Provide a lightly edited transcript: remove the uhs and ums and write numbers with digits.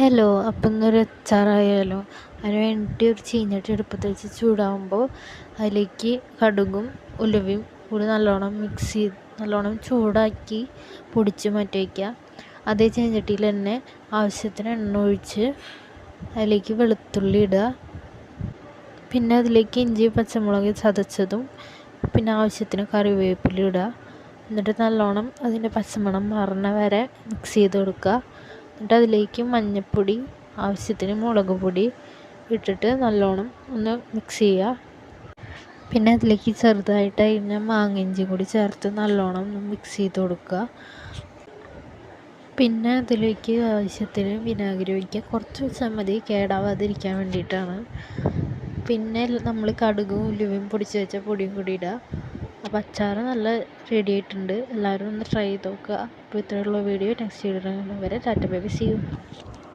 Hello, അപ്പം ഇന്നൊരു അച്ചാറായാലോ? അതിന് വേണ്ടിയിട്ട് ഒരു ചീനച്ചട്ടി അടുപ്പത്ത് വെച്ച് ചൂടാകുമ്പോൾ അതിലേക്ക് കടുകും ഉലുവയും കൂടി നല്ലോണം ചൂടാക്കി പൊടിച്ച് മാറ്റി വയ്ക്കുക. അതേ ചീനച്ചട്ടിയിൽ തന്നെ ആവശ്യത്തിന് എണ്ണ ഒഴിച്ച് അതിലേക്ക് വെളുത്തുള്ളി ഇടുക. പിന്നെ അതിലേക്ക് ഇഞ്ചി പച്ചമുളക് ചതച്ചതും പിന്നെ ആവശ്യത്തിന് കറിവേപ്പില ഇടുക. എന്നിട്ട് നല്ലോണം അതിൻ്റെ പച്ചമണം മാറുന്ന വരെ മിക്സ് ചെയ്ത് കൊടുക്കുക. എന്നിട്ട് അതിലേക്ക് മഞ്ഞൾപ്പൊടി ആവശ്യത്തിന് മുളക് പൊടി ഇട്ടിട്ട് നല്ലോണം ഒന്ന് മിക്സ് ചെയ്യുക. പിന്നെ അതിലേക്ക് ചെറുതായിട്ട് അരിഞ്ഞ മാങ്ങ കൂടി ചേർത്ത് നല്ലോണം ഒന്ന് മിക്സ് ചെയ്ത് കൊടുക്കുക. പിന്നെ അതിലേക്ക് ആവശ്യത്തിന് വിനാഗിരി ഒഴിക്കുക. കുറച്ച് വെച്ചാൽ മതി, കേടാവാതിരിക്കാൻ വേണ്ടിയിട്ടാണ്. പിന്നെ നമ്മൾ കടുകും ഉലുവയും പൊടിച്ച് വെച്ച പൊടിയും കൂടി ഇടുക. അപ്പോൾ അച്ചാർ നല്ല റെഡി ആയിട്ടുണ്ട്. എല്ലാവരും ഒന്ന് ട്രൈ ചെയ്ത് നോക്കുക. അപ്പോൾ ഇത്രയുള്ള വീഡിയോ നെക്സ്റ്റ് വീഡിയോ വരെ tata bye bye, see U.